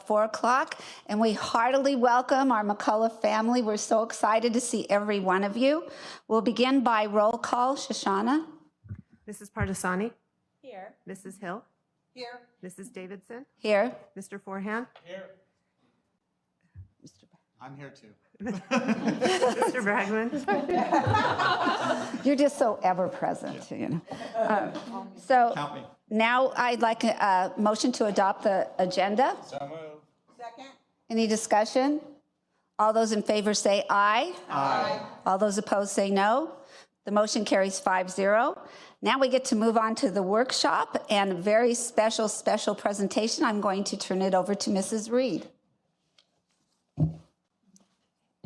about 4 o'clock, and we heartily welcome our McCullough family. We're so excited to see every one of you. We'll begin by roll call. Shoshana? Mrs. Partisani? Here. Mrs. Hill? Here. Mrs. Davidson? Here. Mr. Forehand? Here. I'm here too. Mr. Bragman? You're just so ever-present, you know. So Count me. now I'd like a motion to adopt the agenda. So moved. Second. Any discussion? All those in favor say aye. Aye. All those opposed say no. The motion carries 5-0. Now we get to move on to the workshop and a very special presentation. I'm going to turn it over to Mrs. Reed.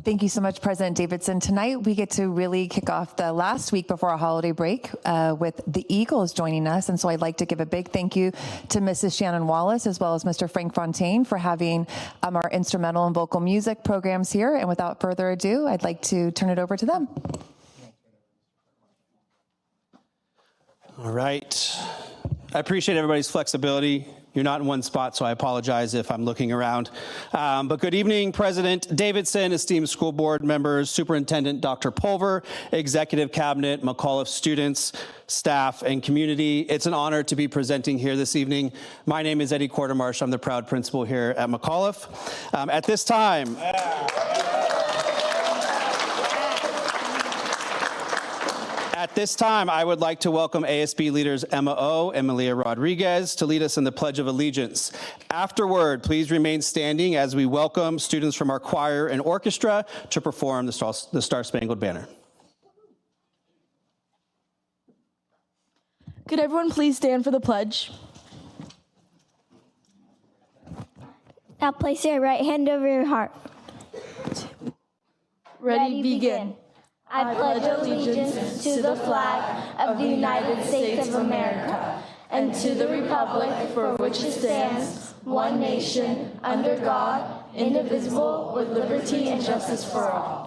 Thank you so much, President Davidson. Tonight, we get to really kick off the last week before our holiday break with the Eagles joining us. And so I'd like to give a big thank you to Mrs. Shannon Wallace, as well as Mr. Frank Fontaine for having our instrumental and vocal music programs here. And without further ado, I'd like to turn it over to them. All right. I appreciate everybody's flexibility. You're not in one spot, so I apologize if I'm looking around. But good evening, President Davidson, esteemed school board members, Superintendent Dr. Pulver, Executive Cabinet, McAuliffe students, staff, and community. It's an honor to be presenting here this evening. My name is Eddie Quartermarsh. I'm the proud principal here at McAuliffe. At this time, I would like to welcome ASB leaders Emma O and Malia Rodriguez to lead us in the Pledge of Allegiance. Afterward, please remain standing as we welcome students from our choir and orchestra to perform the Star-Spangled Banner. Could everyone please stand for the pledge? Now place your right hand over your heart. Ready, begin. I pledge allegiance to the flag of the United States of America and to the republic for which it stands, one nation, under God, indivisible, with liberty and justice for all.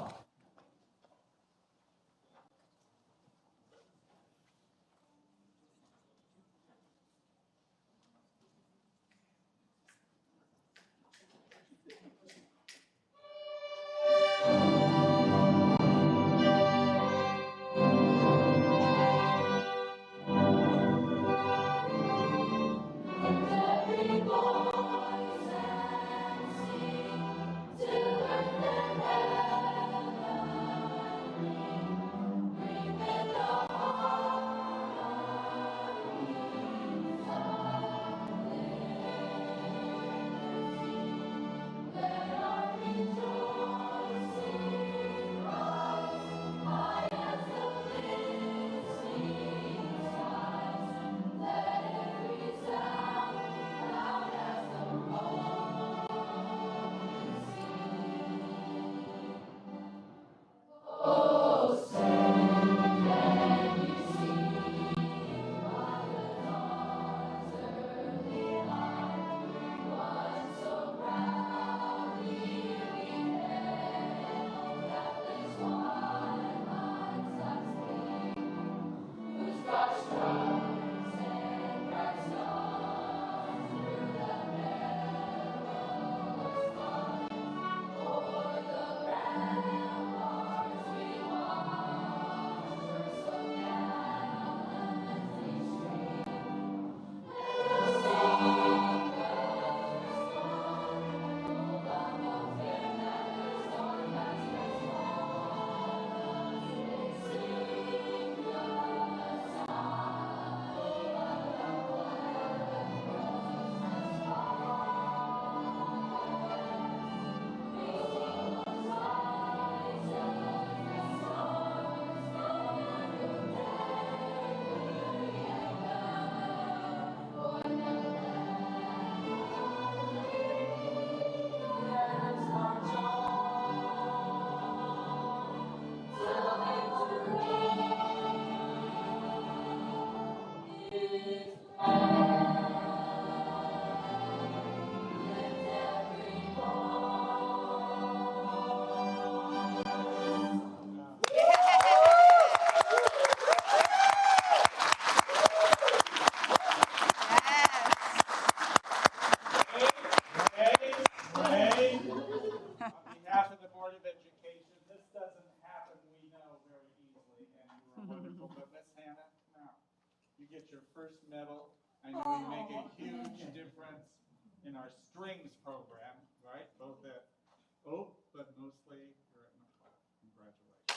strings program, right? Both at Oak, but mostly you're at McLeod. Congratulations.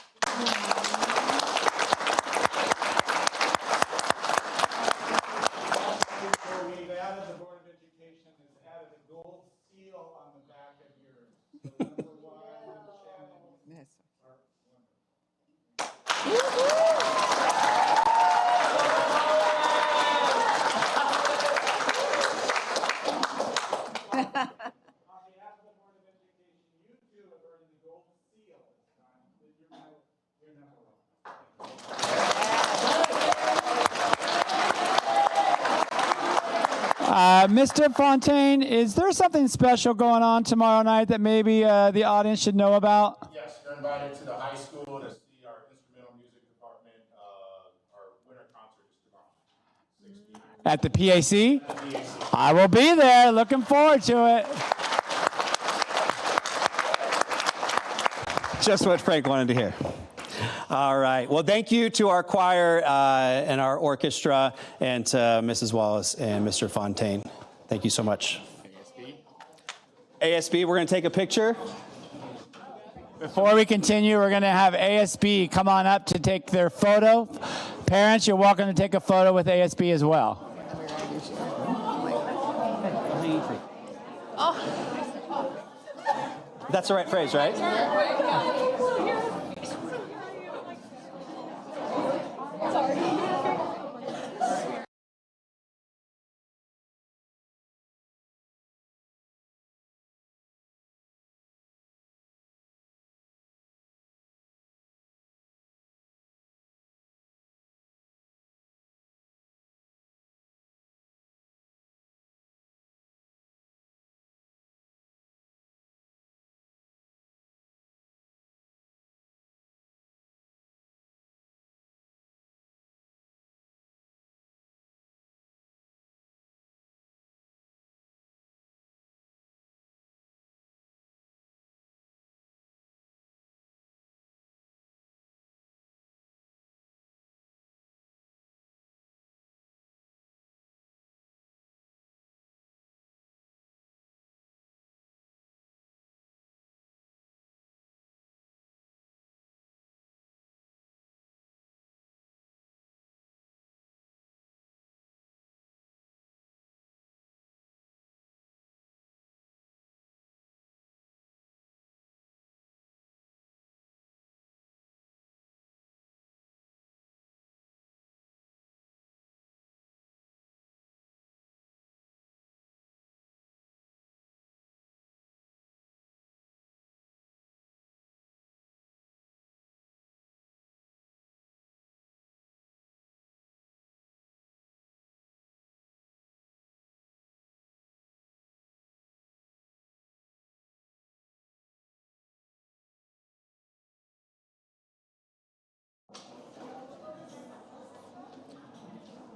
So we've added, the Board of Education has added a gold seal on the back of yours. So number one, Shannon, are on behalf of the Board of Education, you two have earned the gold seal this time. You're number one. Mr. Fontaine, is there something special going on tomorrow night that maybe the audience should know about? Yes, you're invited to the high school to see our instrumental music department. Our winter concert is tomorrow, 16. At the PAC? At the PAC. I will be there. Looking forward to it. Just what Frank wanted to hear. All right. Well, thank you to our choir and our orchestra, and to Mrs. Wallace and Mr. Fontaine. Thank you so much. ASB, we're going to take a picture. Before we continue, we're going to have ASB come on up to take their photo. Parents, you're welcome to take a photo with ASB as well. That's the right phrase, right?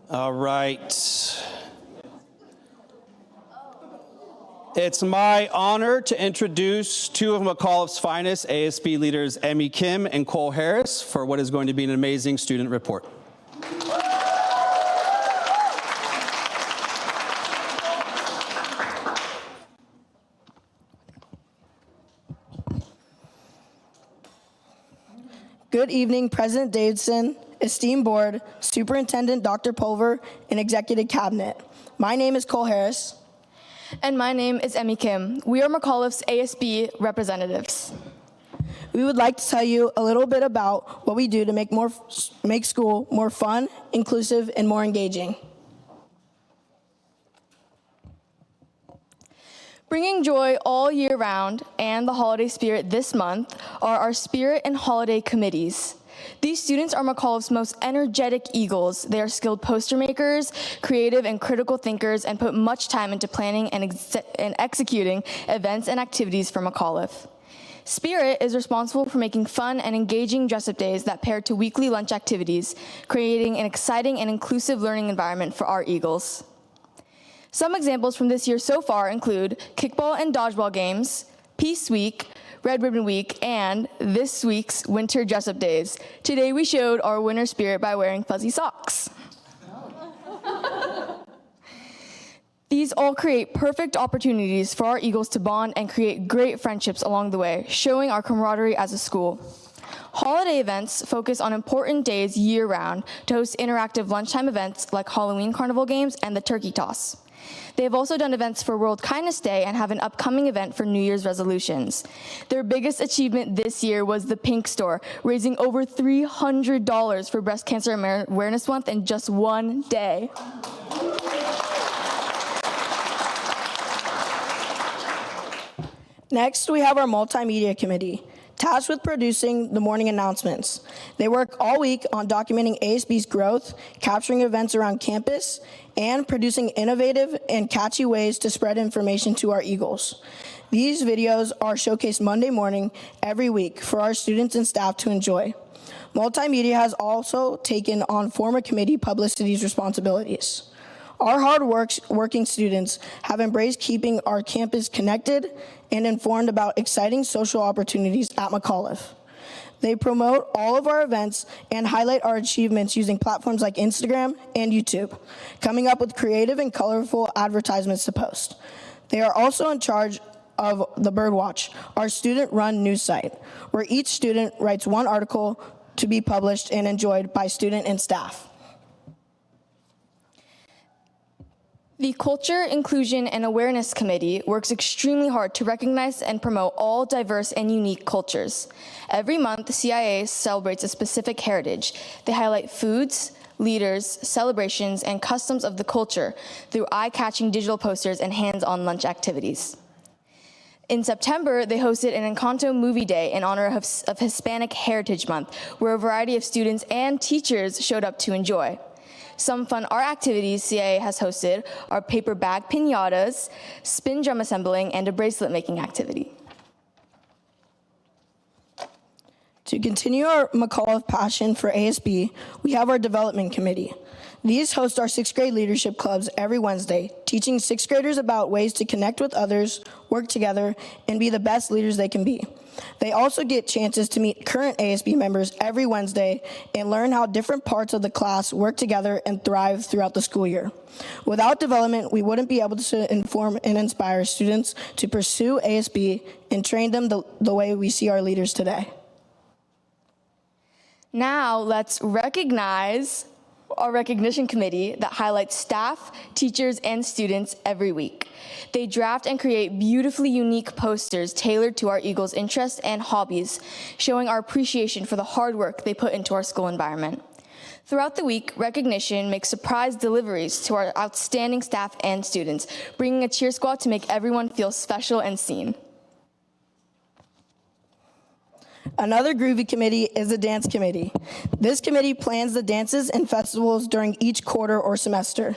All right. It's my honor to introduce two of McAuliffe's finest ASB leaders, Emmy Kim and Cole Harris, for what is going to be an amazing student report. Good evening, President Davidson, esteemed board, Superintendent Dr. Pulver, and Executive Cabinet. My name is Cole Harris. And my name is Emmy Kim. We are McAuliffe's ASB representatives. We would like to tell you a little bit about what we do to make school more fun, inclusive, and more engaging. Bringing joy all year round and the holiday spirit this month are our spirit and holiday committees. These students are McAuliffe's most energetic Eagles. They are skilled poster makers, creative and critical thinkers, and put much time into planning and executing events and activities for McAuliffe. Spirit is responsible for making fun and engaging dress-up days that pair to weekly lunch activities, creating an exciting and inclusive learning environment for our Eagles. Some examples from this year so far include kickball and dodgeball games, Peace Week, Red Ribbon Week, and this week's winter dress-up days. Today we showed our winter spirit by wearing fuzzy socks. These all create perfect opportunities for our Eagles to bond and create great friendships along the way, showing our camaraderie as a school. Holiday events focus on important days year-round to host interactive lunchtime events like Halloween carnival games and the turkey toss. They have also done events for World Kindness Day and have an upcoming event for New Year's resolutions. Their biggest achievement this year was the Pink Store, raising over $300 for Breast Cancer Awareness Month in just one day. Next, we have our multimedia committee, tasked with producing the morning announcements. They work all week on documenting ASB's growth, capturing events around campus, and producing innovative and catchy ways to spread information to our Eagles. These videos are showcased Monday morning every week for our students and staff to enjoy. Multimedia has also taken on former committee publicity's responsibilities. Our hard-working students have embraced keeping our campus connected and informed about exciting social opportunities at McAuliffe. They promote all of our events and highlight our achievements using platforms like Instagram and YouTube, coming up with creative and colorful advertisements to post. They are also in charge of the Birdwatch, our student-run news site, where each student writes one article to be published and enjoyed by student and staff. The Culture, Inclusion, and Awareness Committee works extremely hard to recognize and promote all diverse and unique cultures. Every month, CIA celebrates a specific heritage. They highlight foods, leaders, celebrations, and customs of the culture through eye-catching digital posters and hands-on lunch activities. In September, they hosted an Encanto movie day in honor of Hispanic Heritage Month, where a variety of students and teachers showed up to enjoy. Some fun art activities CIA has hosted are paper bag piñatas, spin drum assembling, and a bracelet making activity. To continue our McAuliffe passion for ASB, we have our development committee. These host our 6th grade leadership clubs every Wednesday, teaching 6th graders about ways to connect with others, work together, and be the best leaders they can be. They also get chances to meet current ASB members every Wednesday and learn how different parts of the class work together and thrive throughout the school year. Without development, we wouldn't be able to inform and inspire students to pursue ASB and train them the way we see our leaders today. Now let's recognize our recognition committee that highlights staff, teachers, and students every week. They draft and create beautifully unique posters tailored to our Eagles' interests and hobbies, showing our appreciation for the hard work they put into our school environment. Throughout the week, recognition makes surprise deliveries to our outstanding staff and students, bringing a cheer squad to make everyone feel special and seen. Another groovy committee is the dance committee. This committee plans the dances and festivals during each quarter or semester.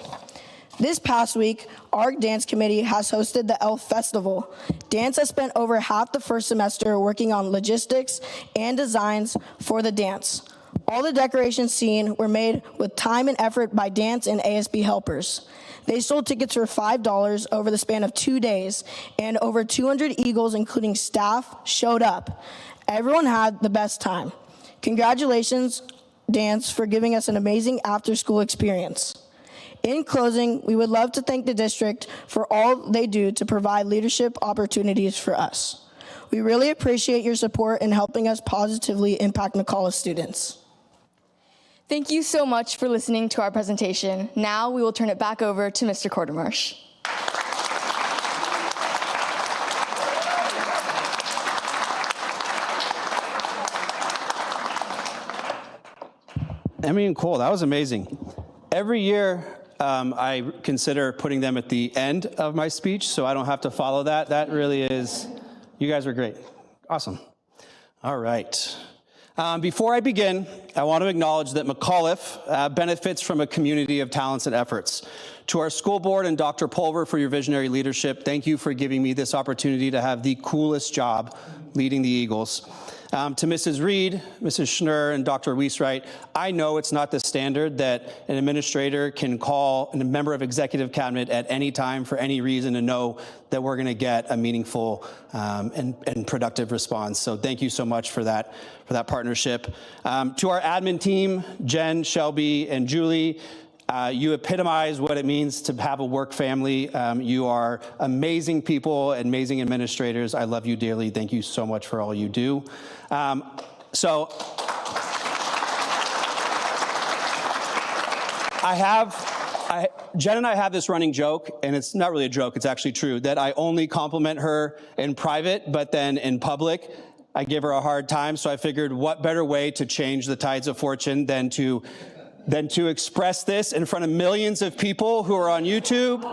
This past week, our dance committee has hosted the Elf Festival. Dance has spent over half the first semester working on logistics and designs for the dance. All the decorations seen were made with time and effort by dance and ASB helpers. They sold tickets for $5 over the span of 2 days, and over 200 Eagles, including staff, showed up. Everyone had the best time. Congratulations, Dance, for giving us an amazing after-school experience. In closing, we would love to thank the district for all they do to provide leadership opportunities for us. We really appreciate your support in helping us positively impact McAuliffe students. Thank you so much for listening to our presentation. Now we will turn it back over to Mr. Quartermarsh. Emmy and Cole, that was amazing. Every year, I consider putting them at the end of my speech, so I don't have to follow that. That really is, you guys are great. Awesome. All right. Before I begin, I want to acknowledge that McAuliffe benefits from a community of talents and efforts. To our school board and Dr. Pulver for your visionary leadership, thank you for giving me this opportunity to have the coolest job leading the Eagles. To Mrs. Reed, Mrs. Schnurr, and Dr. Wieswright, I know it's not the standard that an administrator can call a member of executive cabinet at any time for any reason and know that we're going to get a meaningful and productive response. So thank you so much for that partnership. To our admin team, Jen, Shelby, and Julie, You epitomize what it means to have a work family. You are amazing people, amazing administrators. I love you dearly. Thank you so much for all you do. Jen and I have this running joke, and it's not really a joke, it's actually true, that I only compliment her in private, but then in public, I give her a hard time. So I figured what better way to change the tides of fortune than to express this in front of millions of people who are on YouTube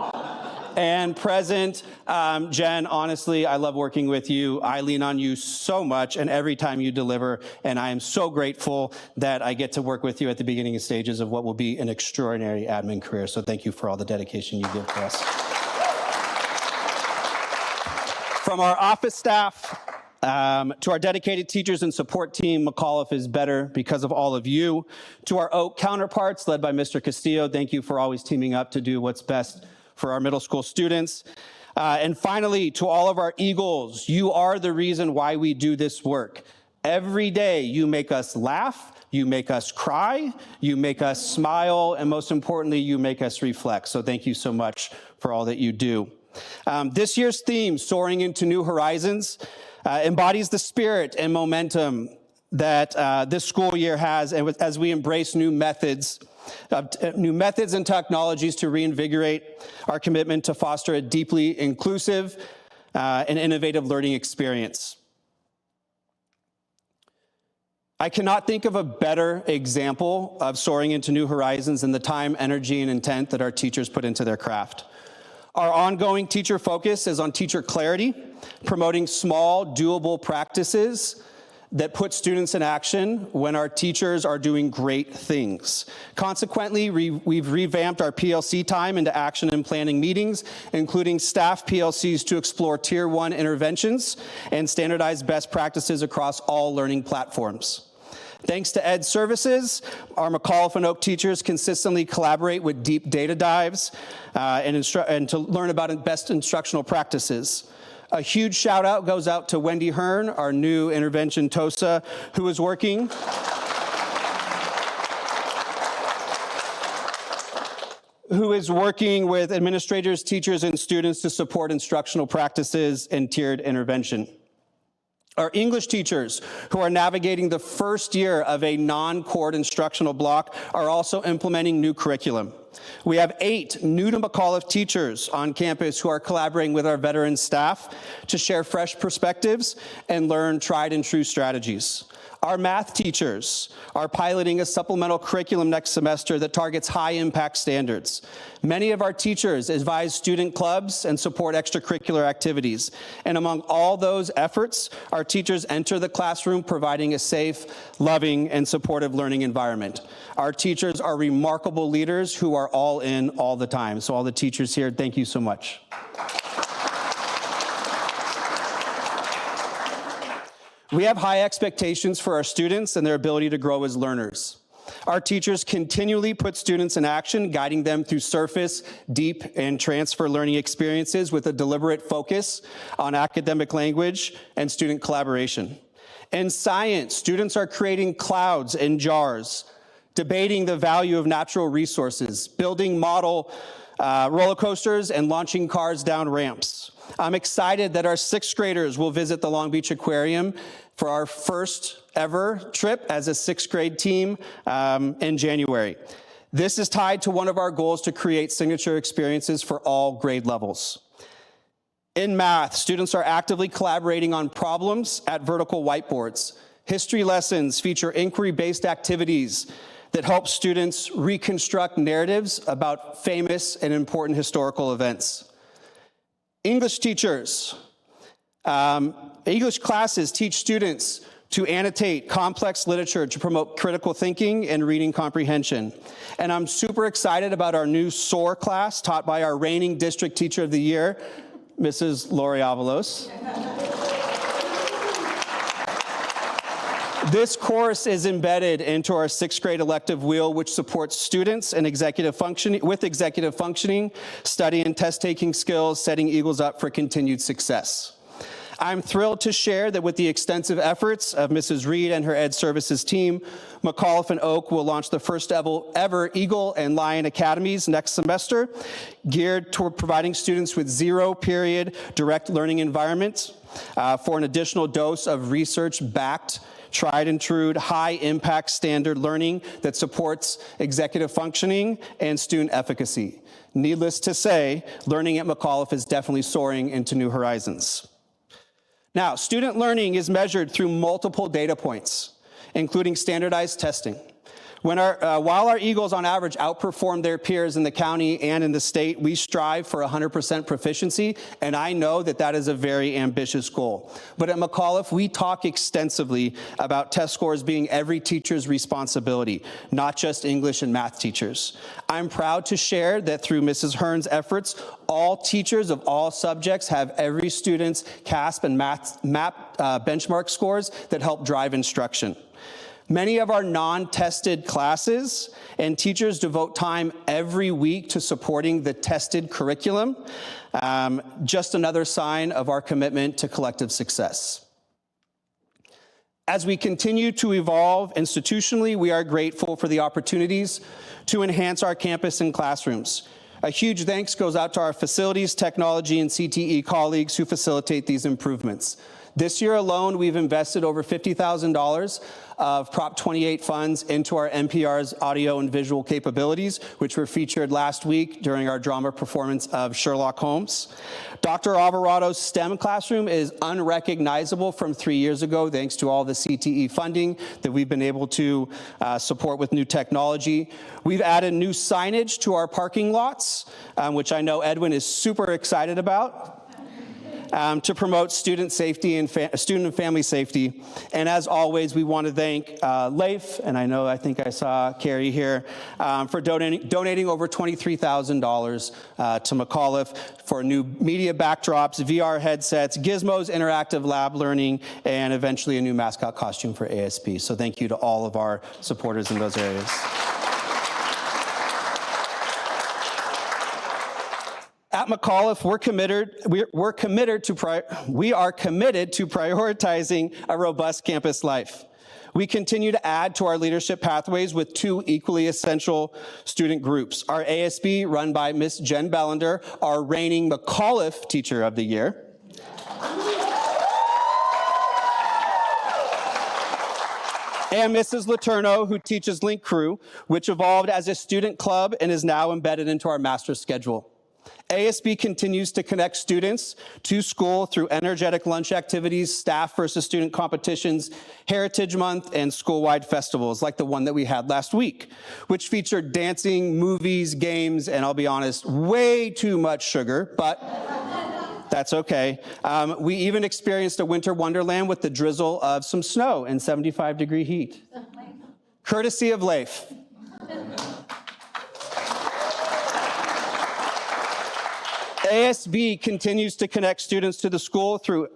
and present. Jen, honestly, I love working with you. I lean on you so much, and every time you deliver, and I am so grateful that I get to work with you at the beginning stages of what will be an extraordinary admin career. So thank you for all the dedication you give to us. From our office staff, to our dedicated teachers and support team, McAuliffe is better because of all of you. To our Oak counterparts, led by Mr. Castillo, thank you for always teaming up to do what's best for our middle school students. And finally, to all of our Eagles, you are the reason why we do this work. Every day, you make us laugh, you make us cry, you make us smile, and most importantly, you make us reflect. So thank you so much for all that you do. This year's theme, Soaring into New Horizons, embodies the spirit and momentum that this school year has, and as we embrace new methods and technologies to reinvigorate our commitment to foster a deeply inclusive and innovative learning experience. I cannot think of a better example of soaring into new horizons than the time, energy, and intent that our teachers put into their craft. Our ongoing teacher focus is on teacher clarity, promoting small, doable practices that put students in action when our teachers are doing great things. Consequently, we've revamped our PLC time into action and planning meetings, including staff PLCs to explore Tier 1 interventions and standardize best practices across all learning platforms. Thanks to Ed Services, our McAuliffe and Oak teachers consistently collaborate with deep data dives and to learn about best instructional practices. A huge shout out goes out to Wendy Hearn, our new intervention TOSA, who is working with administrators, teachers, and students to support instructional practices and tiered intervention. Our English teachers, who are navigating the first year of a non-core instructional block, are also implementing new curriculum. We have 8 new to McAuliffe teachers on campus who are collaborating with our veteran staff to share fresh perspectives and learn tried and true strategies. Our math teachers are piloting a supplemental curriculum next semester that targets high-impact standards. Many of our teachers advise student clubs and support extracurricular activities. And among all those efforts, our teachers enter the classroom providing a safe, loving, and supportive learning environment. Our teachers are remarkable leaders who are all in all the time. So all the teachers here, thank you so much. We have high expectations for our students and their ability to grow as learners. Our teachers continually put students in action, guiding them through surface, deep, and transfer learning experiences with a deliberate focus on academic language and student collaboration. In science, students are creating clouds in jars, debating the value of natural resources, building model roller coasters, and launching cars down ramps. I'm excited that our 6th graders will visit the Long Beach Aquarium for our first ever trip as a 6th grade team in January. This is tied to one of our goals to create signature experiences for all grade levels. In math, students are actively collaborating on problems at vertical whiteboards. History lessons feature inquiry-based activities that help students reconstruct narratives about famous and important historical events. English teachers, English classes teach students to annotate complex literature to promote critical thinking and reading comprehension. And I'm super excited about our new SOAR class taught by our reigning District Teacher of the Year, Mrs. Lori Avalos. This course is embedded into our 6th grade elective wheel, which supports students and executive functioning, study and test taking skills, setting Eagles up for continued success. I'm thrilled to share that with the extensive efforts of Mrs. Reed and her Ed Services team, McAuliffe and Oak will launch the first ever Eagle and Lion Academies next semester, geared toward providing students with zero-period direct learning environments for an additional dose of research-backed, tried and true, high-impact standard learning that supports executive functioning and student efficacy. Needless to say, learning at McAuliffe is definitely soaring into new horizons. Now, student learning is measured through multiple data points, including standardized testing. While our Eagles on average outperform their peers in the county and in the state, we strive for 100% proficiency, and I know that that is a very ambitious goal. But at McAuliffe, we talk extensively about test scores being every teacher's responsibility, not just English and math teachers. I'm proud to share that through Mrs. Hearn's efforts, all teachers of all subjects have every student's CASP and MAP benchmark scores that help drive instruction. Many of our non-tested classes and teachers devote time every week to supporting the tested curriculum. Just another sign of our commitment to collective success. As we continue to evolve institutionally, we are grateful for the opportunities to enhance our campus and classrooms. A huge thanks goes out to our facilities, technology, and CTE colleagues who facilitate these improvements. This year alone, we've invested over $50,000 of Prop 28 funds into our NPR's audio and visual capabilities, which were featured last week during our drama performance of Sherlock Holmes. Dr. Alvarado's STEM classroom is unrecognizable from 3 years ago, thanks to all the CTE funding that we've been able to support with new technology. We've added new signage to our parking lots, which I know Edwin is super excited about. To promote student safety and student and family safety. And as always, we want to thank Leif, and I think I saw Carrie here, for donating over $23,000 to McAuliffe for new media backdrops, VR headsets, Gizmos, interactive lab learning, and eventually a new mascot costume for ASB. So thank you to all of our supporters in those areas. At McAuliffe, we are committed to prioritizing a robust campus life. We continue to add to our leadership pathways with two equally essential student groups. Our ASB, run by Miss Jen Bellender, our reigning McAuliffe Teacher of the Year. And Mrs. Letourneau, who teaches Link Crew, which evolved as a student club and is now embedded into our master's schedule. ASB continues to connect students to school through energetic lunch activities, staff versus student competitions, Heritage Month, and school-wide festivals like the one that we had last week, which featured dancing, movies, games, and I'll be honest, way too much sugar, but that's okay. We even experienced a winter wonderland with the drizzle of some snow in 75-degree heat. Courtesy of Leif. ASB continues to connect students to the school through,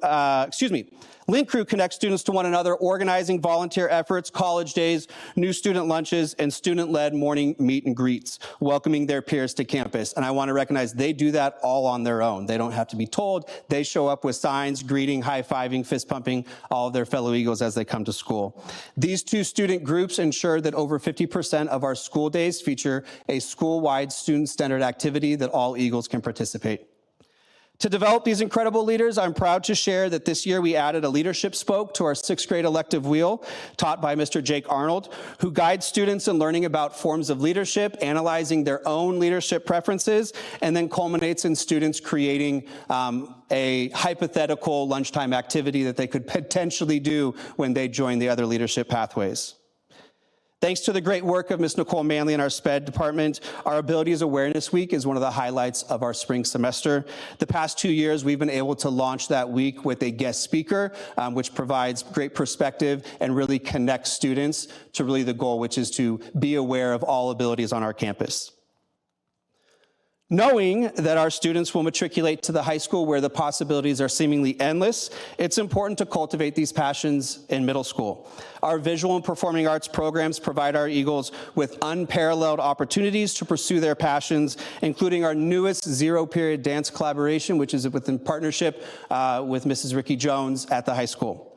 Link Crew connects students to one another, organizing volunteer efforts, college days, new student lunches, and student-led morning meet and greets, welcoming their peers to campus. And I want to recognize they do that all on their own. They don't have to be told. They show up with signs, greeting, high-fiving, fist-pumping all of their fellow Eagles as they come to school. These two student groups ensure that over 50% of our school days feature a school-wide student-centered activity that all Eagles can participate. To develop these incredible leaders, I'm proud to share that this year we added a leadership spoke to our 6th grade elective wheel, taught by Mr. Jake Arnold, who guides students in learning about forms of leadership, analyzing their own leadership preferences, and then culminates in students creating a hypothetical lunchtime activity that they could potentially do when they join the other leadership pathways. Thanks to the great work of Ms. Nicole Manley in our SPED department, our Abilities Awareness Week is one of the highlights of our spring semester. The past 2 years, we've been able to launch that week with a guest speaker, which provides great perspective and really connects students to really the goal, which is to be aware of all abilities on our campus. Knowing that our students will matriculate to the high school where the possibilities are seemingly endless, it's important to cultivate these passions in middle school. Our visual and performing arts programs provide our Eagles with unparalleled opportunities to pursue their passions, including our newest zero-period dance collaboration, which is in partnership with Mrs. Ricky Jones at the high school.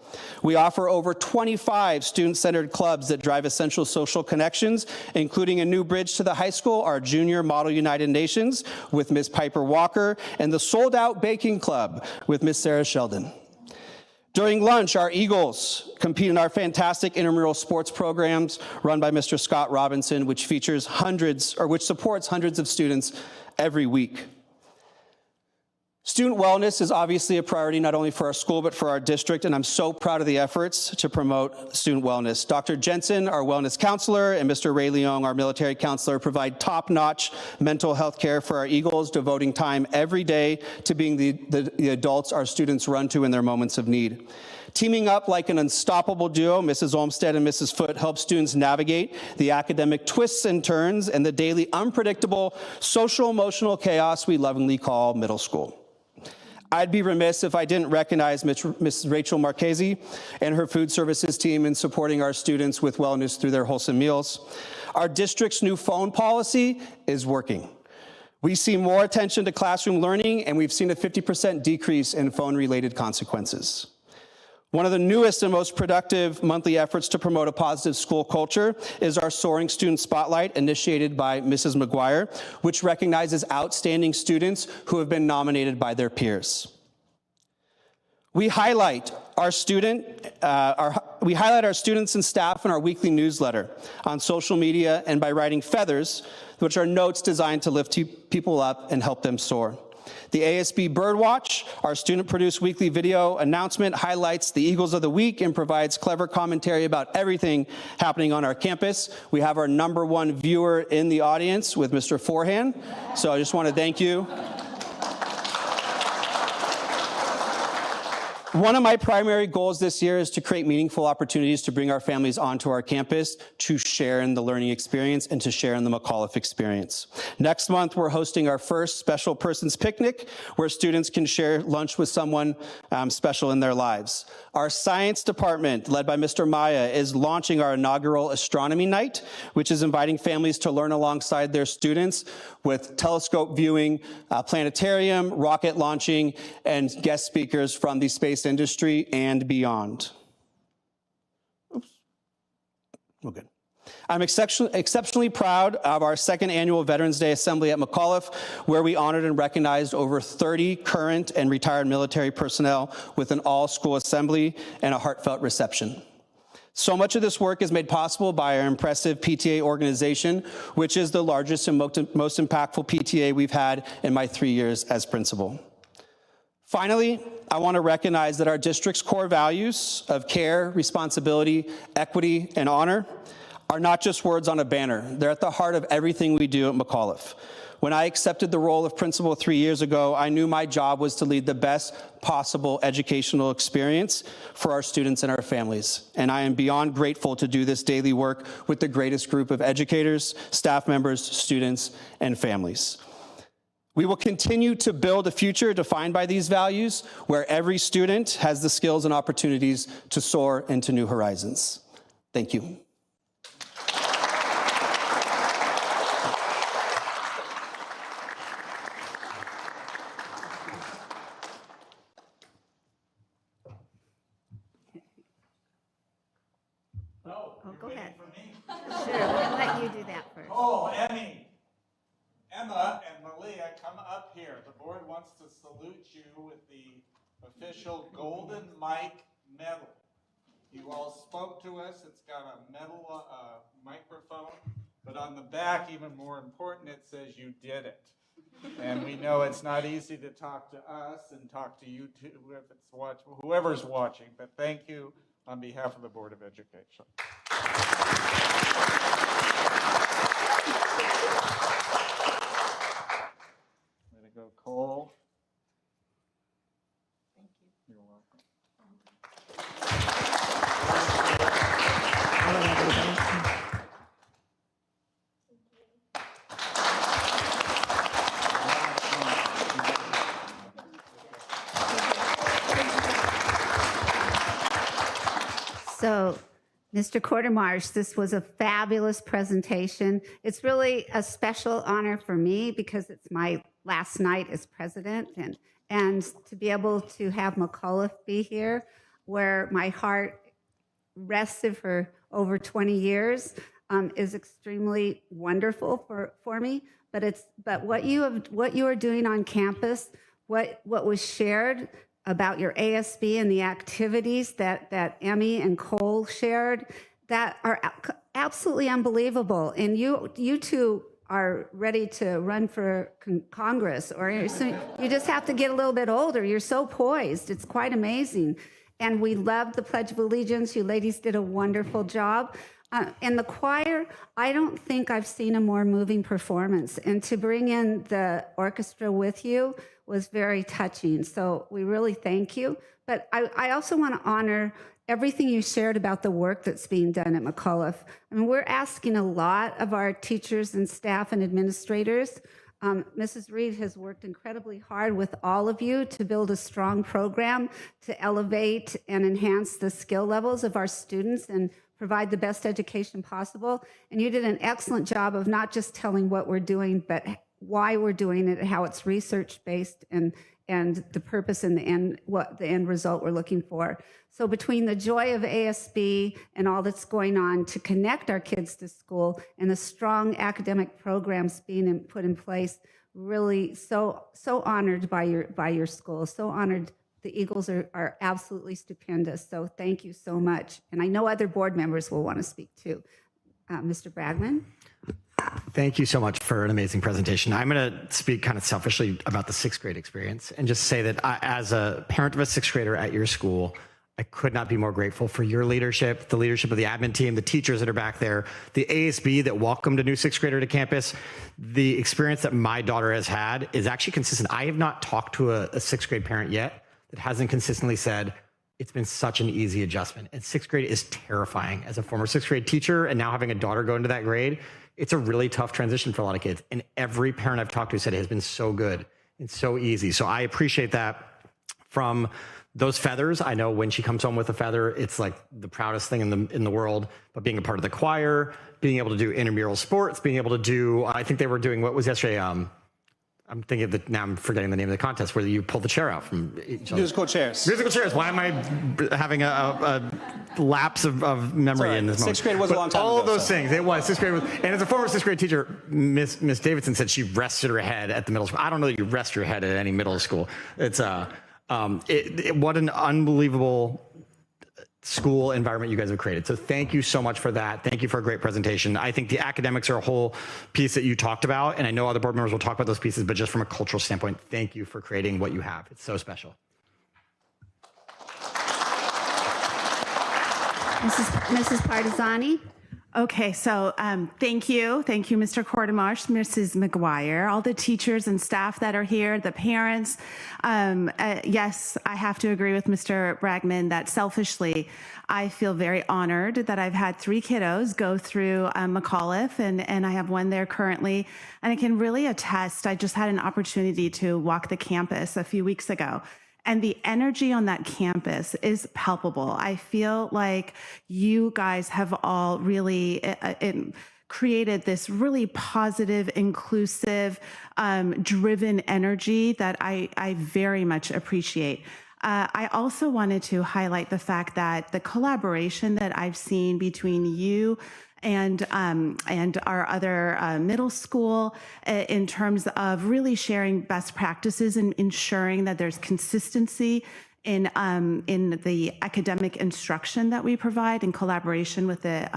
We offer over 25 student-centered clubs that drive essential social connections, including a new bridge to the high school, our Junior Model United Nations with Ms. Piper Walker, and the Sold Out Baking Club with Ms. Sarah Sheldon. During lunch, our Eagles compete in our fantastic intramural sports programs run by Mr. Scott Robinson, which supports hundreds of students every week. Student wellness is obviously a priority not only for our school, but for our district, and I'm so proud of the efforts to promote student wellness. Dr. Jensen, our wellness counselor, and Mr. Ray Leong, our military counselor, provide top-notch mental health care for our Eagles, devoting time every day to being the adults our students run to in their moments of need. Teaming up like an unstoppable duo, Mrs. Olmstead and Mrs. Foote help students navigate the academic twists and turns and the daily unpredictable social-emotional chaos we lovingly call middle school. I'd be remiss if I didn't recognize Ms. Rachel Marchese and her food services team in supporting our students with wellness through their wholesome meals. Our district's new phone policy is working. We see more attention to classroom learning, and we've seen a 50% decrease in phone-related consequences. One of the newest and most productive monthly efforts to promote a positive school culture is our Soaring Student Spotlight, initiated by Mrs. McGuire, which recognizes outstanding students who have been nominated by their peers. We highlight our students and staff in our weekly newsletter, on social media, and by writing feathers, which are notes designed to lift people up and help them soar. The ASB Birdwatch, our student-produced weekly video announcement, highlights the Eagles of the Week and provides clever commentary about everything happening on our campus. We have our #1 viewer in the audience with Mr. Forehand, so I just want to thank you. One of my primary goals this year is to create meaningful opportunities to bring our families onto our campus to share in the learning experience and to share in the McAuliffe experience. Next month, we're hosting our first special persons picnic where students can share lunch with someone special in their lives. Our science department, led by Mr. Maya, is launching our inaugural astronomy night, which is inviting families to learn alongside their students with telescope viewing, planetarium, rocket launching, and guest speakers from the space industry and beyond. Oops. Well, good. I'm exceptionally proud of our second annual Veterans Day Assembly at McAuliffe, where we honored and recognized over 30 current and retired military personnel with an all-school assembly and a heartfelt reception. So much of this work is made possible by our impressive PTA organization, which is the largest and most impactful PTA we've had in my 3 years as principal. Finally, I want to recognize that our district's core values of care, responsibility, equity, and honor are not just words on a banner. They're at the heart of everything we do at McAuliffe. When I accepted the role of principal 3 years ago, I knew my job was to lead the best possible educational experience for our students and our families. And I am beyond grateful to do this daily work with the greatest group of educators, staff members, students, and families. We will continue to build a future defined by these values, where every student has the skills and opportunities to soar into new horizons. Thank you. Oh, go ahead. Sure, we'll let you do that first. Oh, Emma and Malia, come up here. The board wants to salute you with the official Golden Mic Medal. You all spoke to us. It's got a metal microphone, but on the back, even more important, it says you did it. And we know it's not easy to talk to us and talk to you too, if it's whoever's watching, but thank you on behalf of the Board of Education. Way to go, Cole. Thank you. You're welcome. So, Mr. Quartermarsh, this was a fabulous presentation. It's really a special honor for me because it's my last night as president, and to be able to have McAuliffe be here, where my heart rested for over 20 years, is extremely wonderful for me. But what you are doing on campus, what was shared about your ASB and the activities that Emmy and Cole shared, that are absolutely unbelievable. And you two are ready to run for Congress, or you just have to get a little bit older. You're so poised. It's quite amazing. And we loved the Pledge of Allegiance. You ladies did a wonderful job. And the choir, I don't think I've seen a more moving performance. And to bring in the orchestra with you was very touching. So we really thank you. But I also want to honor everything you shared about the work that's being done at McAuliffe. I mean, we're asking a lot of our teachers and staff and administrators. Mrs. Reed has worked incredibly hard with all of you to build a strong program to elevate and enhance the skill levels of our students and provide the best education possible. And you did an excellent job of not just telling what we're doing, but why we're doing it, how it's research-based, and the purpose and the end, what the end result we're looking for. So between the joy of ASB and all that's going on to connect our kids to school and the strong academic programs being put in place, really so honored by your school, so honored. The Eagles are absolutely stupendous. So thank you so much. And I know other board members will want to speak too. Mr. Bragman. Thank you so much for an amazing presentation. I'm going to speak kind of selfishly about the sixth grade experience and just say that as a parent of a sixth grader at your school, I could not be more grateful for your leadership, the leadership of the admin team, the teachers that are back there, the ASB that welcomed a new sixth grader to campus. The experience that my daughter has had is actually consistent. I have not talked to a sixth grade parent yet that hasn't consistently said, it's been such an easy adjustment. And sixth grade is terrifying. As a former sixth grade teacher and now having a daughter go into that grade, it's a really tough transition for a lot of kids. And every parent I've talked to said it has been so good and so easy. So I appreciate that from those feathers. I know when she comes home with a feather, it's like the proudest thing in the world. But being a part of the choir, being able to do intramural sports, being able to do, I think they were doing, what was yesterday? I'm thinking of now I'm forgetting the name of the contest where you pull the chair out from each other. Musical chairs. Musical chairs. Why am I having a lapse of memory in this moment? Sixth grade was a long time ago. All of those things. It was. Sixth grade was. And as a former sixth grade teacher, Miss Davidson said she rested her head at the middle school. I don't know that you rest your head at any middle school. It's what an unbelievable school environment you guys have created. So thank you so much for that. Thank you for a great presentation. I think the academics are a whole piece that you talked about, and I know other board members will talk about those pieces, but just from a cultural standpoint, thank you for creating what you have. It's so special. Mrs. Partizani. Okay, so thank you, Mr. Quartermarsh, Mrs. McGuire, all the teachers and staff that are here, the parents. Yes, I have to agree with Mr. Bragman that selfishly, I feel very honored that I've had 3 kiddos go through McAuliffe, and I have one there currently, and I can really attest. I just had an opportunity to walk the campus a few weeks ago. And the energy on that campus is palpable. I feel like you guys have all really created this really positive, inclusive, driven energy that I very much appreciate. I also wanted to highlight the fact that the collaboration that I've seen between you and our other middle school in terms of really sharing best practices and ensuring that there's consistency in the academic instruction that we provide in collaboration with the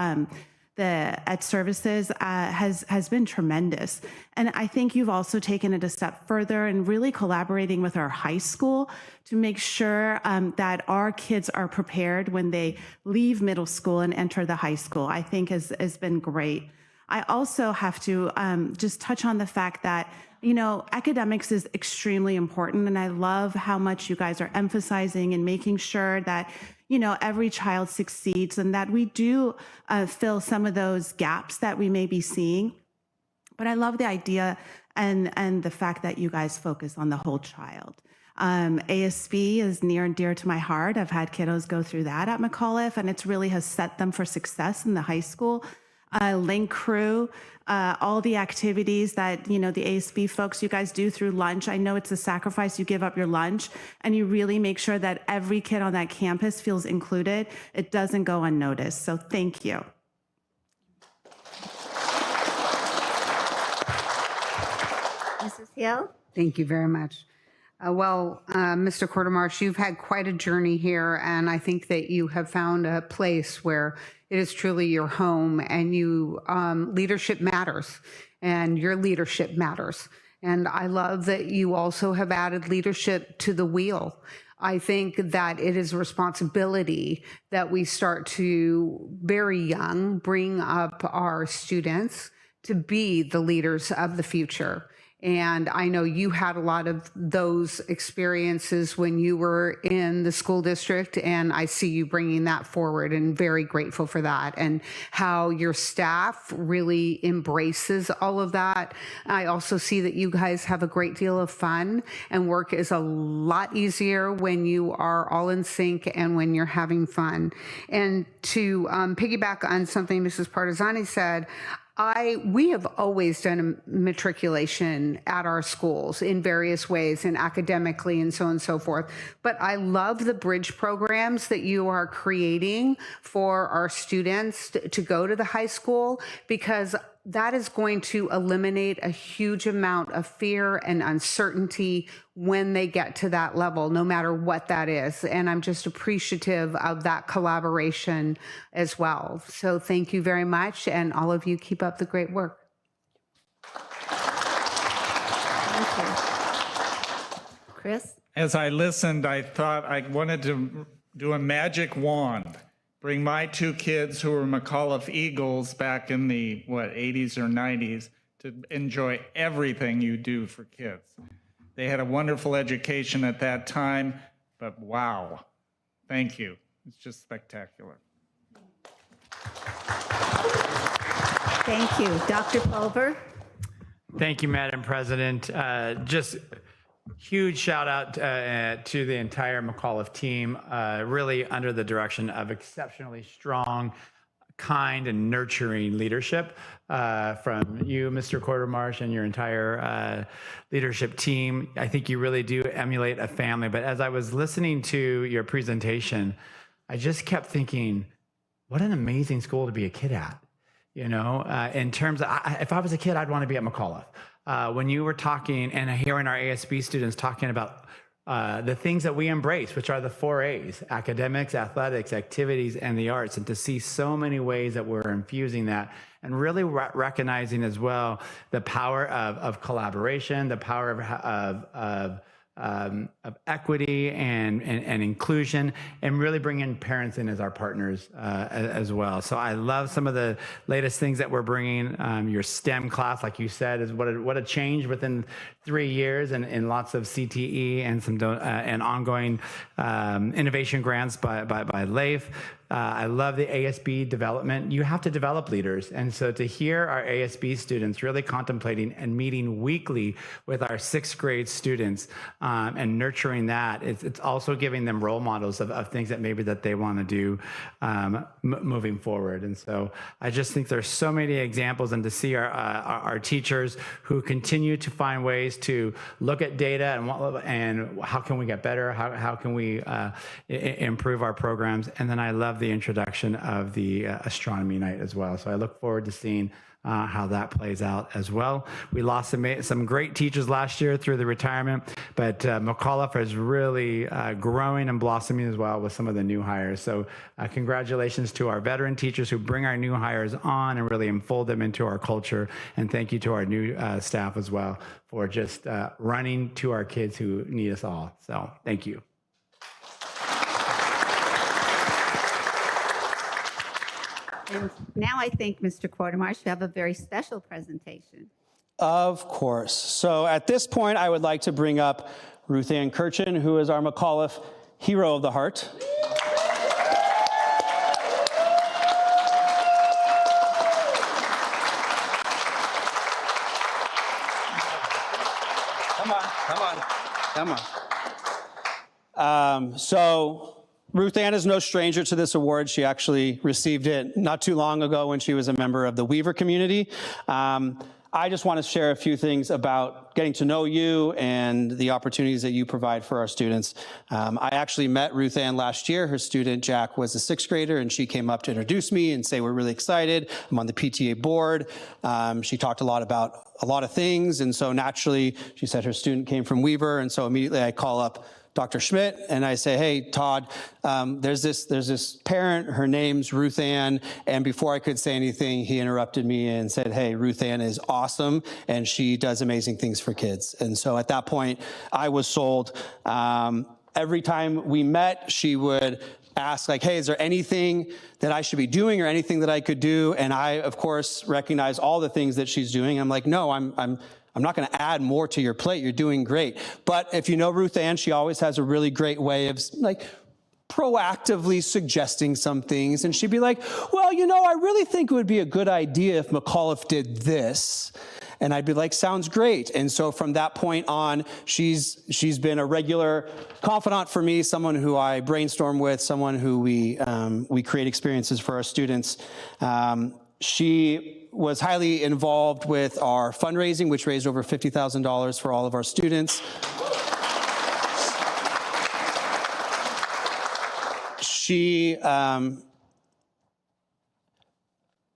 Ed Services has been tremendous. And I think you've also taken it a step further in really collaborating with our high school to make sure that our kids are prepared when they leave middle school and enter the high school. I think has been great. I also have to just touch on the fact that, you know, academics is extremely important, and I love how much you guys are emphasizing and making sure that, you know, every child succeeds and that we do fill some of those gaps that we may be seeing. But I love the idea and the fact that you guys focus on the whole child. ASB is near and dear to my heart. I've had kiddos go through that at McAuliffe, and it's really has set them for success in the high school. Link Crew, all the activities that, you know, the ASB folks, you guys do through lunch. I know it's a sacrifice. You give up your lunch and you really make sure that every kid on that campus feels included. It doesn't go unnoticed. So thank you. Mrs. Hill? Thank you very much. Mr. Quartermarsh, you've had quite a journey here, and I think that you have found a place where it is truly your home, and you leadership matters, and your leadership matters. And I love that you also have added leadership to the wheel. I think that it is a responsibility that we start to, very young, bring up our students to be the leaders of the future. And I know you had a lot of those experiences when you were in the school district, and I see you bringing that forward and very grateful for that, and how your staff really embraces all of that. I also see that you guys have a great deal of fun, and work is a lot easier when you are all in sync and when you're having fun. And to piggyback on something Mrs. Partisani said, we have always done a matriculation at our schools in various ways and academically and so on and so forth. But I love the bridge programs that you are creating for our students to go to the high school, because that is going to eliminate a huge amount of fear and uncertainty when they get to that level, no matter what that is. And I'm just appreciative of that collaboration as well. So thank you very much, and all of you keep up the great work. Thank you. Chris? As I listened, I thought I wanted to do a magic wand. Bring my two kids who were McAuliffe Eagles back in the, 80s or 90s to enjoy everything you do for kids. They had a wonderful education at that time, but wow, thank you. It's just spectacular. Thank you. Dr. Pulver? Thank you, Madam President. Just huge shout out to the entire McAuliffe team, really under the direction of exceptionally strong, kind, and nurturing leadership from you, Mr. Quartermarsh, and your entire leadership team. I think you really do emulate a family. But as I was listening to your presentation, I just kept thinking, what an amazing school to be a kid at. You know, in terms of, if I was a kid, I'd want to be at McAuliffe. When you were talking and hearing our ASB students talking about the things that we embrace, which are the 4 A's, academics, athletics, activities, and the arts, and to see so many ways that we're infusing that, and really recognizing as well the power of collaboration, the power of equity and inclusion, and really bringing parents in as our partners as well. So I love some of the latest things that we're bringing. Your STEM class, like you said, is what a change within 3 years, and lots of CTE and some and ongoing innovation grants by LAIF. I love the ASB development. You have to develop leaders. And so to hear our ASB students really contemplating and meeting weekly with our 6th grade students and nurturing that, it's also giving them role models of things that maybe that they want to do moving forward. And so I just think there's so many examples, and to see our teachers who continue to find ways to look at data and how can we get better, how can we improve our programs. And then I love the introduction of the astronomy night as well. So I look forward to seeing how that plays out as well. We lost some great teachers last year through the retirement, but McAuliffe is really growing and blossoming as well with some of the new hires. So congratulations to our veteran teachers who bring our new hires on and really enfold them into our culture. And thank you to our new staff as well for just running to our kids who need us all. So thank you. And now I think, Mr. Quartermarsh, you have a very special presentation. Of course. So at this point, I would like to bring up Ruth Ann Kirchen, who is our McAuliffe Hero of the Heart. Come on. So Ruth Ann is no stranger to this award. She actually received it not too long ago when she was a member of the Weaver community. I just want to share a few things about getting to know you and the opportunities that you provide for our students. I actually met Ruth Ann last year. Her student, Jack, was a 6th grader, and she came up to introduce me and say, we're really excited. I'm on the PTA board. She talked a lot about a lot of things, and so naturally, she said her student came from Weaver, and so immediately I call up Dr. Schmidt, and I say, hey, Todd, there's this parent, her name's Ruth Ann, and before I could say anything, he interrupted me and said, hey, Ruth Ann is awesome, and she does amazing things for kids. And so at that point, I was sold. Every time we met, she would ask, like, hey, is there anything that I should be doing or anything that I could do? And I, of course, recognize all the things that she's doing. I'm like, no, I'm not going to add more to your plate. You're doing great. But if you know Ruth Ann, she always has a really great way of like proactively suggesting some things. And she'd be like, well, you know, I really think it would be a good idea if McAuliffe did this. And I'd be like, sounds great. And so from that point on, she's been a regular confidant for me, someone who I brainstorm with, someone who we create experiences for our students. She was highly involved with our fundraising, which raised over $50,000 for all of our students. She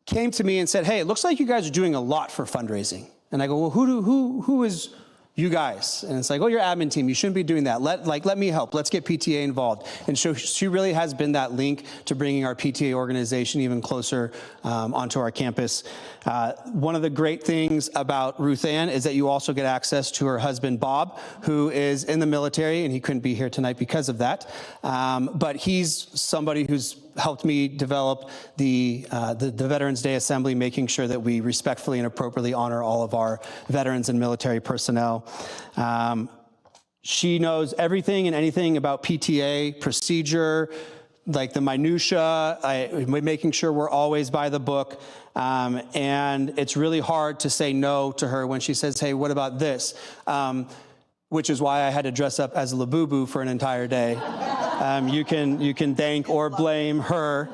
came to me and said, hey, it looks like you guys are doing a lot for fundraising. And I go, well, who is you guys? And it's like, oh, your admin team, you shouldn't be doing that. Let me help. Let's get PTA involved. And so she really has been that link to bringing our PTA organization even closer onto our campus. One of the great things about Ruth Ann is that you also get access to her husband, Bob, who is in the military, and he couldn't be here tonight because of that. But he's somebody who's helped me develop the Veterans Day Assembly, making sure that we respectfully and appropriately honor all of our veterans and military personnel. She knows everything and anything about PTA procedure, like the minutia, making sure we're always by the book. And it's really hard to say no to her when she says, hey, what about this? Which is why I had to dress up as a Labubu for an entire day. You can thank or blame her.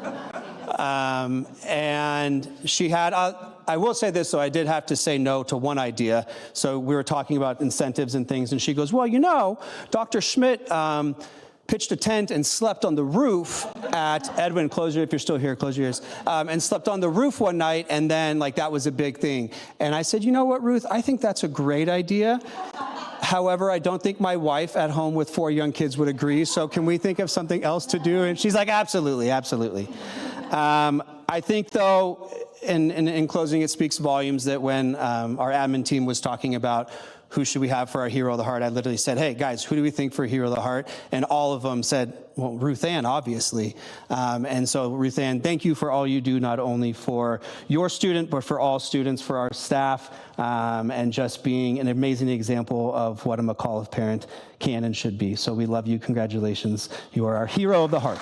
And she had, I will say this, so I did have to say no to one idea. So we were talking about incentives and things, and she goes, well, you know, Dr. Schmidt pitched a tent and slept on the roof at Edwin, if you're still here, close your ears, and slept on the roof one night, and then like that was a big thing. And I said, you know what, Ruth, I think that's a great idea. However, I don't think my wife at home with 4 young kids would agree. So can we think of something else to do? And she's like, absolutely, absolutely. I think, though, in closing, it speaks volumes that when our admin team was talking about who should we have for our Hero of the Heart, I literally said, hey, guys, who do we think for Hero of the Heart? And all of them said, well, Ruth Ann, obviously. And so, Ruth Ann, thank you for all you do, not only for your student, but for all students, for our staff, and just being an amazing example of what a McAuliffe parent can and should be. So we love you. Congratulations. You are our Hero of the Heart.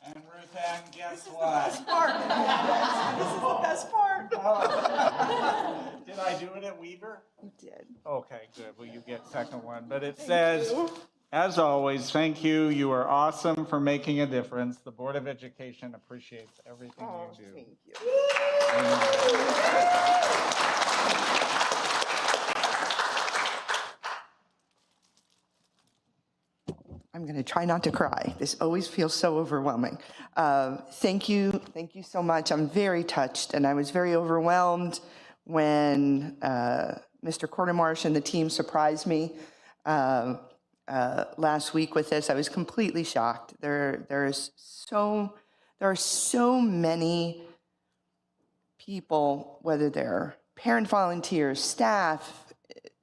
And Ruth Ann, guess what? This is the best part. Did I do it at Weaver? You did. Okay, good. Well, you get second one. But it says, as always, thank you. You are awesome for making a difference. The Board of Education appreciates everything you do. Thank you. I'm going to try not to cry. This always feels so overwhelming. Thank you so much. I'm very touched, and I was very overwhelmed when Mr. Quartermarsh and the team surprised me last week with this. I was completely shocked. There are so many people, whether they're parent volunteers, staff,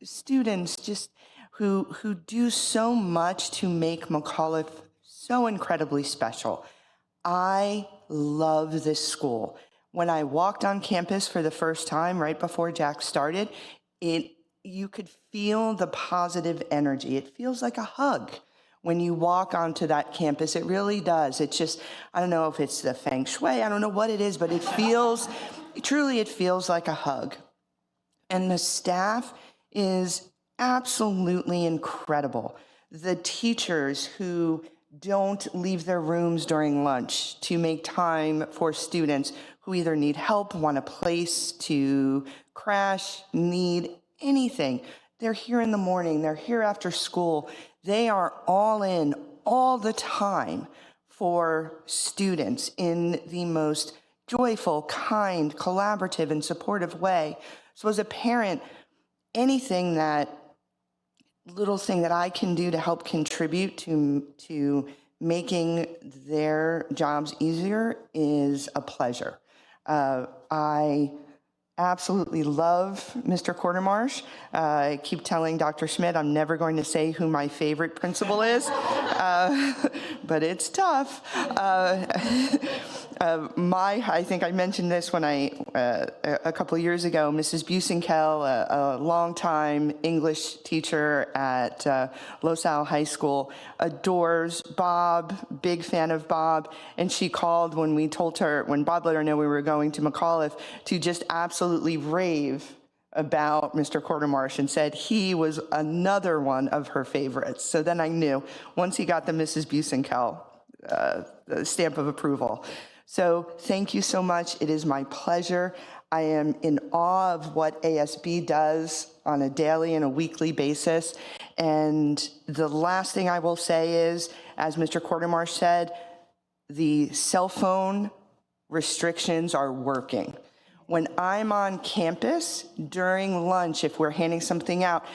students, just who do so much to make McAuliffe so incredibly special. I love this school. When I walked on campus for the first time, right before Jack started, you could feel the positive energy. It feels like a hug when you walk onto that campus. It really does. It's just, I don't know if it's the feng shui, I don't know what it is, but it feels truly it feels like a hug. And the staff is absolutely incredible. The teachers who don't leave their rooms during lunch to make time for students who either need help, want a place to crash, need anything. They're here in the morning, they're here after school. They are all in all the time for students in the most joyful, kind, collaborative, and supportive way. So as a parent, anything little thing that I can do to help contribute to making their jobs easier is a pleasure. I absolutely love Mr. Quartermarsh. I keep telling Dr. Schmidt I'm never going to say who my favorite principal is, but it's tough. I think I mentioned this when a couple of years ago, Mrs. Busenkel, a longtime English teacher at Los Al High School, adores Bob, big fan of Bob, and she called when Bob let her know we were going to McAuliffe to just absolutely rave about Mr. Quartermarsh and said he was another one of her favorites. So then I knew once he got the Mrs. Busenkel stamp of approval. So thank you so much. It is my pleasure. I am in awe of what ASB does on a daily and a weekly basis. And the last thing I will say is, as Mr. Quartermarsh said, the cell phone restrictions are working. When I'm on campus during lunch, if we're handing something out,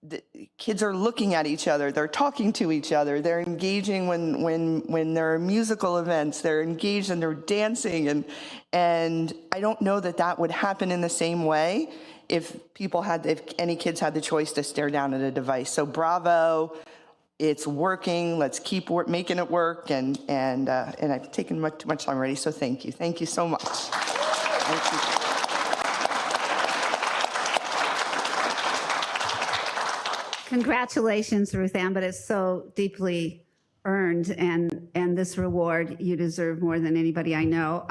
the kids are looking at each other, they're talking to each other, they're engaging when there are musical events, they're engaged and they're dancing, and I don't know that would happen in the same way if any kids had the choice to stare down at a device. So bravo, it's working. Let's keep making it work, and I've taken too much time already, so thank you so much. Thank you. Congratulations, Ruth Ann, but it's so deeply earned, and this reward you deserve more than anybody I know.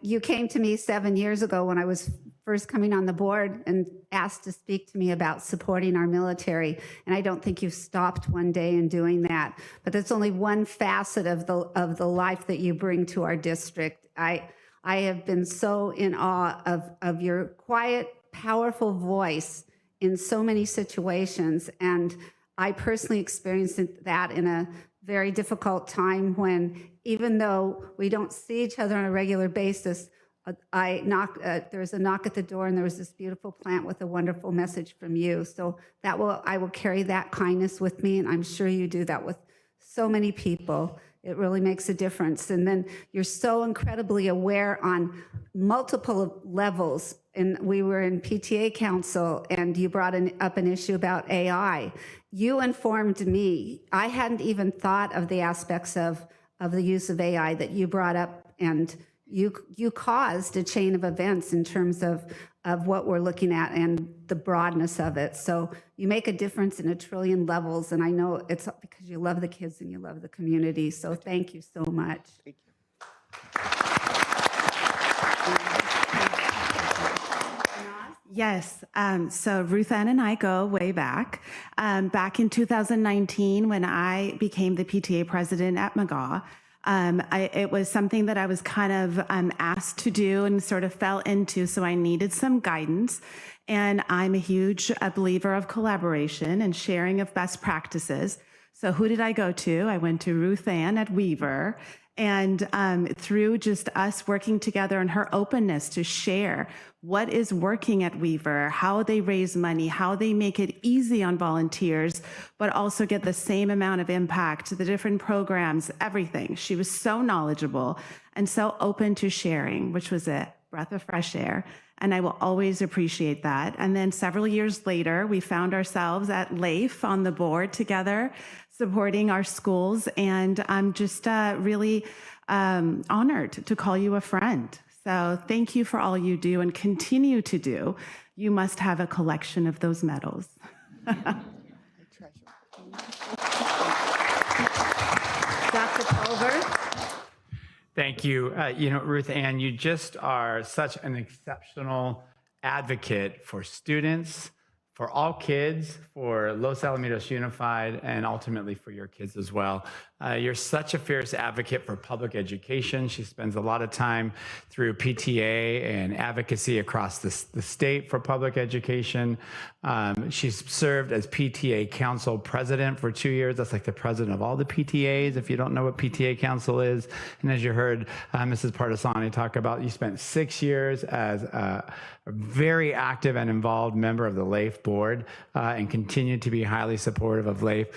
You came to me 7 years ago when I was first coming on the board and asked to speak to me about supporting our military, and I don't think you've stopped one day in doing that. But that's only one facet of the life that you bring to our district. I have been so in awe of your quiet, powerful voice in so many situations. And I personally experienced that in a very difficult time when, even though we don't see each other on a regular basis, there was a knock at the door and there was this beautiful plant with a wonderful message from you. So I will carry that kindness with me, and I'm sure you do that with so many people. It really makes a difference. And then you're so incredibly aware on multiple levels. And we were in PTA council, and you brought up an issue about AI. You informed me. I hadn't even thought of the aspects of the use of AI that you brought up, and you caused a chain of events in terms of what we're looking at and the broadness of it. So you make a difference in a trillion levels, and I know it's because you love the kids and you love the community. So thank you so much. Thank you. Yes. So Ruth Ann and I go way back. Back in 2019, when I became the PTA president at McGaw, it was something that I was kind of asked to do and sort of fell into, so I needed some guidance. And I'm a huge believer of collaboration and sharing of best practices. So who did I go to? I went to Ruth Ann at Weaver. And through just us working together and her openness to share what is working at Weaver, how they raise money, how they make it easy on volunteers, but also get the same amount of impact, the different programs, everything. She was so knowledgeable and so open to sharing, which was a breath of fresh air. And I will always appreciate that. And then several years later, we found ourselves at LAIF on the board together, supporting our schools. And I'm just really honored to call you a friend. So thank you for all you do and continue to do. You must have a collection of those medals. Dr. Pulver. Thank you. Ruth Ann, you just are such an exceptional advocate for students, for all kids, for Los Alamitos Unified, and ultimately for your kids as well. You're such a fierce advocate for public education. She spends a lot of time through PTA and advocacy across the state for public education. She's served as PTA Council President for 2 years. That's like the president of all the PTAs, if you don't know what PTA Council is. And as you heard Mrs. Partisani talk about, you spent 6 years as a very active and involved member of the LAIF board and continue to be highly supportive of LAIF.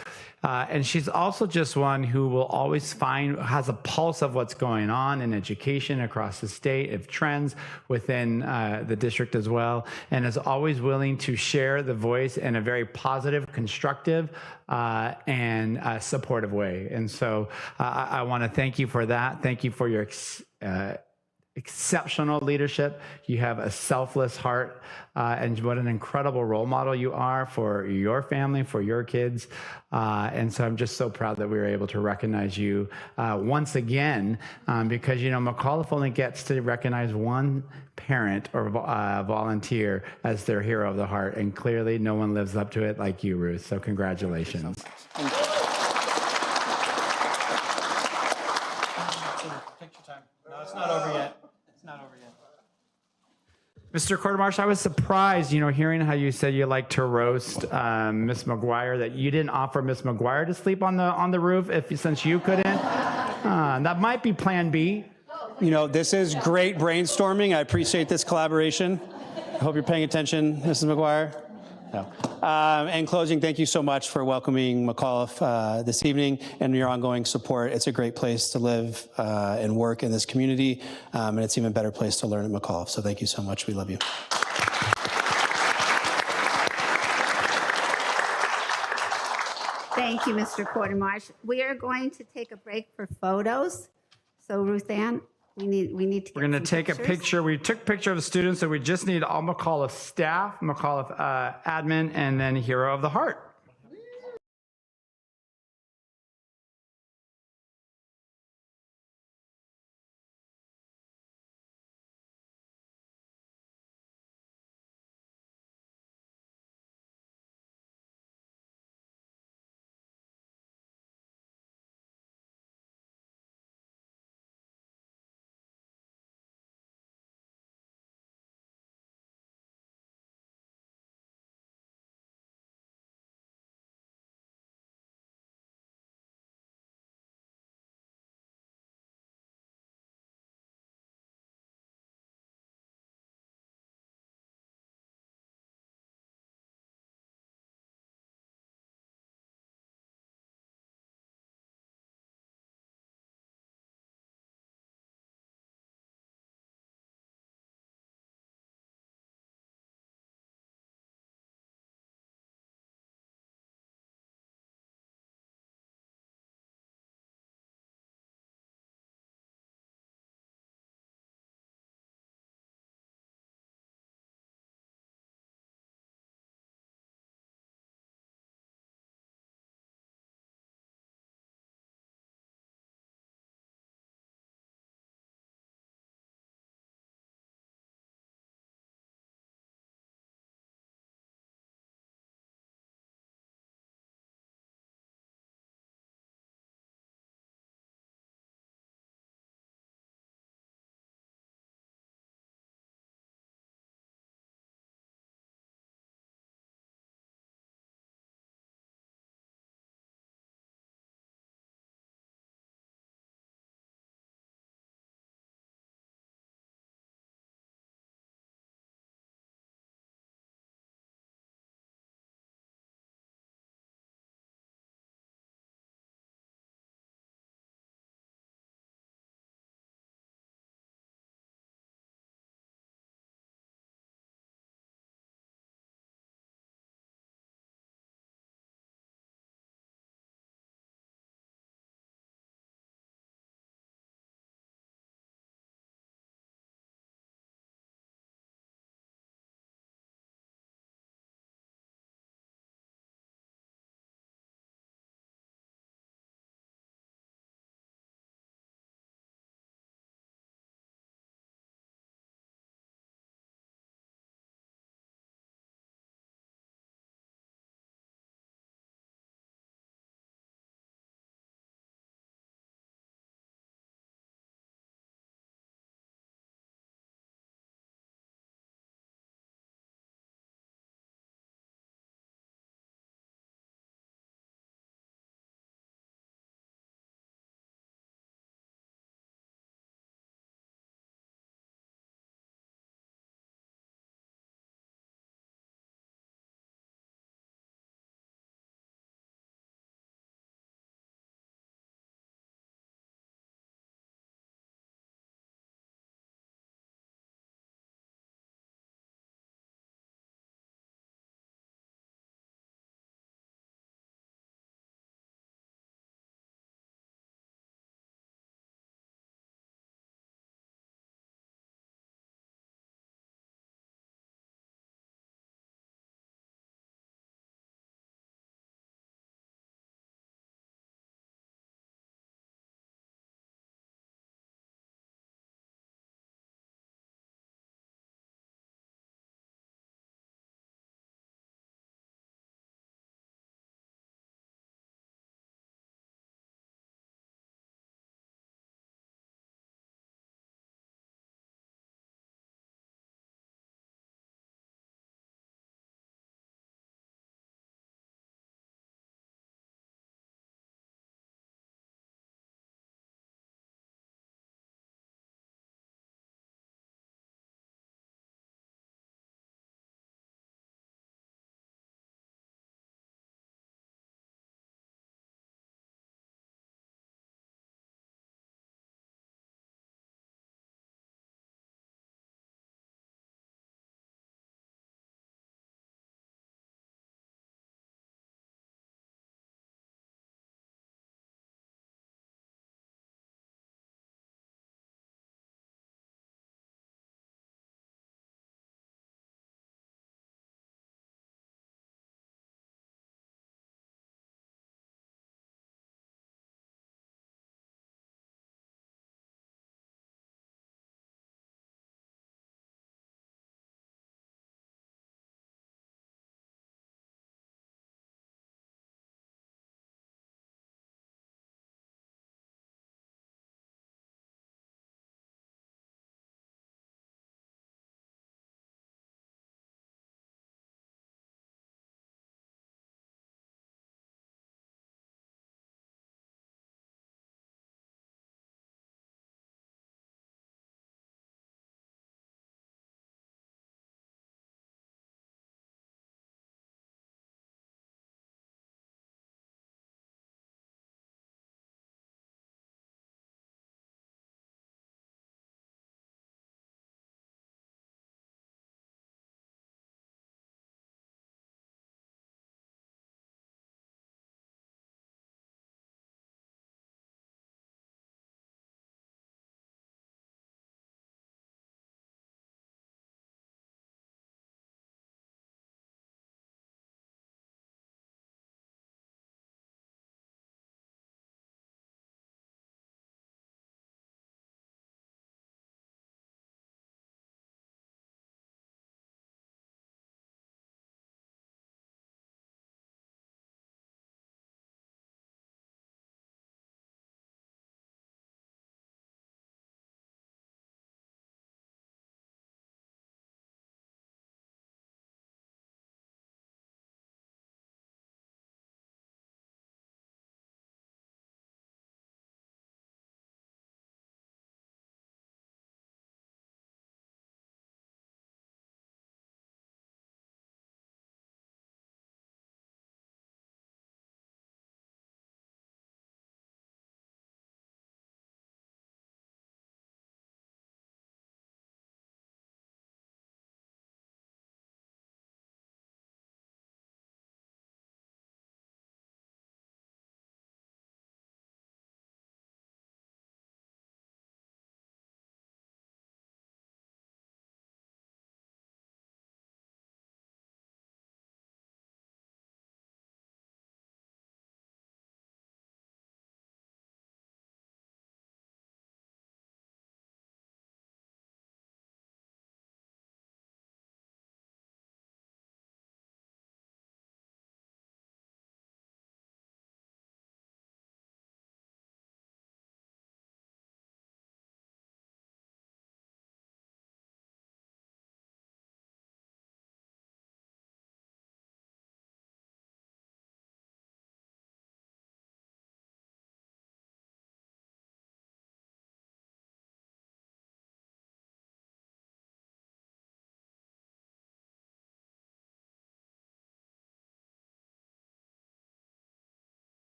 And she's also just one who will always has a pulse of what's going on in education across the state, of trends within the district as well, and is always willing to share the voice in a very positive, constructive, and supportive way. And so I want to thank you for that. Thank you for your exceptional leadership. You have a selfless heart, and what an incredible role model you are for your family, for your kids. And so I'm just so proud that we were able to recognize you once again, because, McAuliffe only gets to recognize one parent or volunteer as their hero of the heart. And clearly no one lives up to it like you, Ruth. So congratulations. Thank you. Picture time. No, it's not over yet. It's not over yet. Mr. Quartermarsh, I was surprised, hearing how you said you like to roast Miss McGuire, that you didn't offer Miss McGuire to sleep on the roof since you couldn't. That might be Plan B. This is great brainstorming. I appreciate this collaboration. I hope you're paying attention, Mrs. McGuire. No. In closing, thank you so much for welcoming McAuliffe this evening and your ongoing support. It's a great place to live and work in this community, and it's an even better place to learn at McAuliffe. So thank you so much. We love you. Thank you, Mr. Quartermarsh. We are going to take a break for photos. So Ruth Ann, we need to. We're going to take a picture. We took a picture of the students, so we just need all McAuliffe staff, McAuliffe admin, and then Hero of the Heart.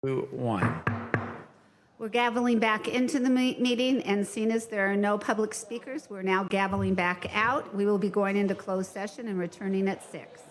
2, 1. We're gaveling back into the meeting, and seeing as there are no public speakers, we're now gaveling back out. We will be going into closed session and returning at 6.